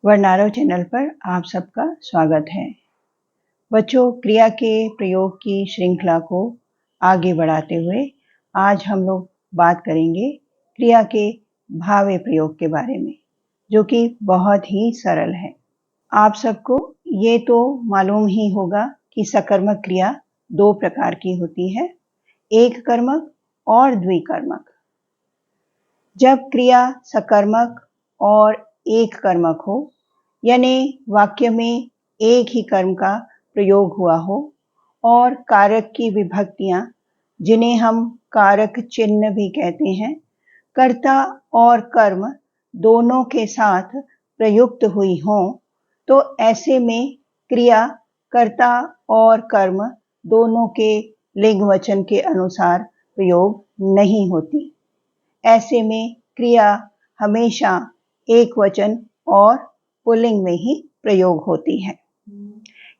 वर्नारव channel पर आप सबका स्वागत है। बच्चों, क्रिया के प्रयोग की श्रृंखला को आगे बढ़ाते हुए आज हम लोग बात करेंगे क्रिया के भावे प्रयोग के बारे में, जो कि बहुत ही सरल है। आप सबको ये तो मालूम ही होगा कि सकर्मक क्रिया दो प्रकार की होती है, एक कर्मक और द्विकर्मक। जब क्रिया सकर्मक और एक कर्मक हो, यानी वाक्य में एक ही कर्म का प्रयोग हुआ हो और कारक की विभक्तियां, जिन्हें हम कारक चिन्ह भी कहते हैं, कर्ता और कर्म दोनों के साथ प्रयुक्त हुई हों, तो ऐसे में क्रिया कर्ता और कर्म दोनों के लिंग वचन के अनुसार प्रयोग नहीं होती। ऐसे में क्रिया हमेशा एक वचन और पुल्लिंग में ही प्रयोग होती है।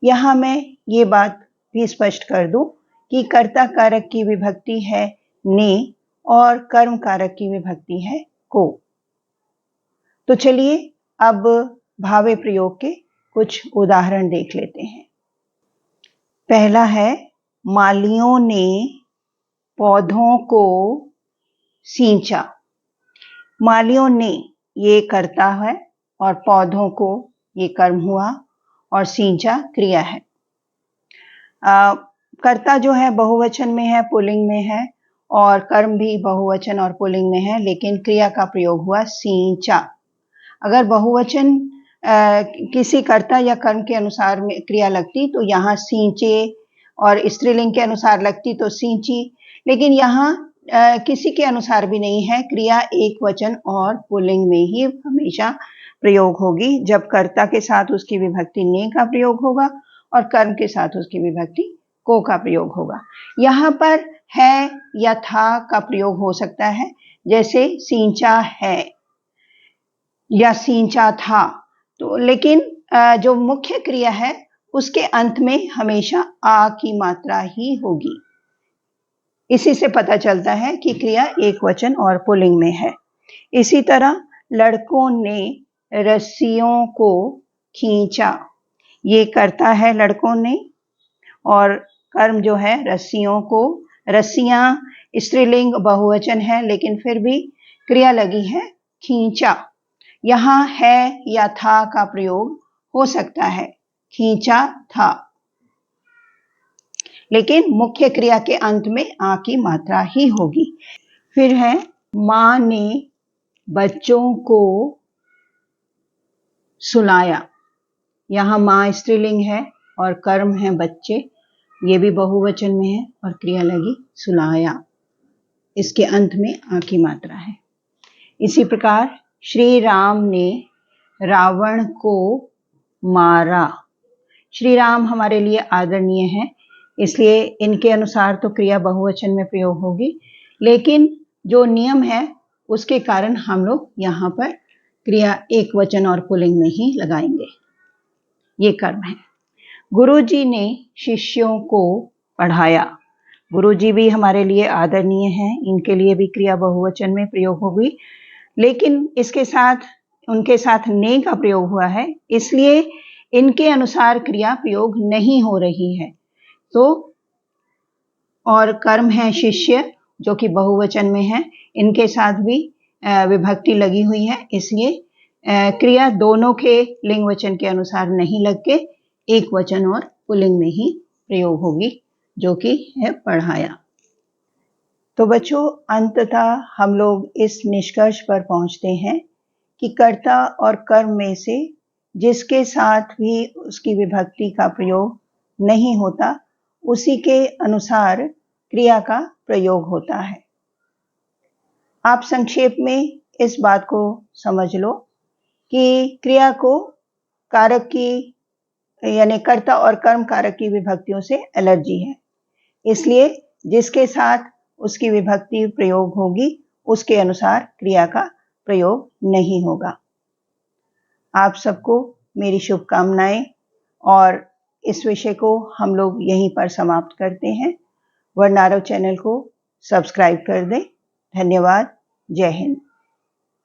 यहाँ मैं ये बात भी स्पष्ट कर दूं कि कर्ता कारक की विभक्ति है ने और कर्म कारक की विभक्ति है को। तो चलिए अब भावे प्रयोग के कुछ उदाहरण देख लेते हैं। पहला है, मालियों ने पौधों को सींचा। मालियों ने ये कर्ता है और पौधों को ये कर्म हुआ और सींचा क्रिया है। कर्ता जो है बहुवचन में है, पुल्लिंग में है, और कर्म भी बहुवचन और पुल्लिंग में है, लेकिन क्रिया का प्रयोग हुआ सींचा। अगर बहुवचन किसी कर्ता या कर्म के अनुसार में क्रिया लगती तो यहाँ सींचे, और स्त्रीलिंग के अनुसार लगती तो सींची, लेकिन यहाँ किसी के अनुसार भी नहीं है। क्रिया एक वचन और पुल्लिंग में ही हमेशा प्रयोग होगी, जब कर्ता के साथ उसकी विभक्ति ने का प्रयोग होगा और कर्म के साथ उसकी विभक्ति को का प्रयोग होगा। यहाँ पर है या था का प्रयोग हो सकता है, जैसे सींचा है या सींचा था। तो लेकिन जो मुख्य क्रिया है उसके अंत में हमेशा आ की मात्रा ही होगी। इसी से पता चलता है कि क्रिया एक वचन और पुल्लिंग में है। इसी तरह लड़कों ने रस्सियों को खींचा। ये कर्ता है लड़कों ने, और कर्म जो है रस्सियों को। रस्सियां स्त्रीलिंग बहुवचन है, लेकिन फिर भी क्रिया लगी है खींचा। यहाँ है या था का प्रयोग हो सकता है, खींचा था, लेकिन मुख्य क्रिया के अंत में आ की मात्रा ही होगी। फिर है, मां ने बच्चों को सुलाया। यहाँ मां स्त्रीलिंग है और कर्म है बच्चे, ये भी बहुवचन में है और क्रिया लगी सुलाया। इसके अंत में आ की मात्रा है। इसी प्रकार श्री राम ने रावण को मारा। श्री राम हमारे लिए आदरणीय है, इसलिए इनके अनुसार तो क्रिया बहुवचन में प्रयोग होगी, लेकिन जो नियम है उसके कारण हम लोग यहाँ पर क्रिया एक वचन और पुल्लिंग में ही लगाएंगे। ये कर्म है। गुरुजी ने शिष्यों को पढ़ाया। गुरुजी भी हमारे लिए आदरणीय हैं, इनके लिए भी क्रिया बहुवचन में प्रयोग होगी, लेकिन इसके साथ उनके साथ ने का प्रयोग हुआ है, इसलिए इनके अनुसार क्रिया प्रयोग नहीं हो रही है। तो और कर्म है शिष्य, जो कि बहुवचन में है, इनके साथ भी विभक्ति लगी हुई है, इसलिए क्रिया दोनों के लिंग वचन के अनुसार नहीं लग के एक वचन और पुल्लिंग में ही प्रयोग होगी, जो कि है पढ़ाया। तो बच्चों, अंततः हम लोग इस निष्कर्ष पर पहुंचते हैं कि कर्ता और कर्म में से जिसके साथ भी उसकी विभक्ति का प्रयोग नहीं होता, उसी के अनुसार क्रिया का प्रयोग होता है। आप संक्षेप में इस बात को समझ लो कि क्रिया को कारक की यानी कर्ता और कर्म कारक की विभक्तियों से एलर्जी है, इसलिए जिसके साथ उसकी विभक्ति प्रयोग होगी उसके अनुसार क्रिया का प्रयोग नहीं होगा। आप सबको मेरी शुभकामनाएं, और इस विषय को हम लोग यहीं पर समाप्त करते हैं। वर्नारव चैनल को सब्सक्राइब कर दें। धन्यवाद। जय हिंद।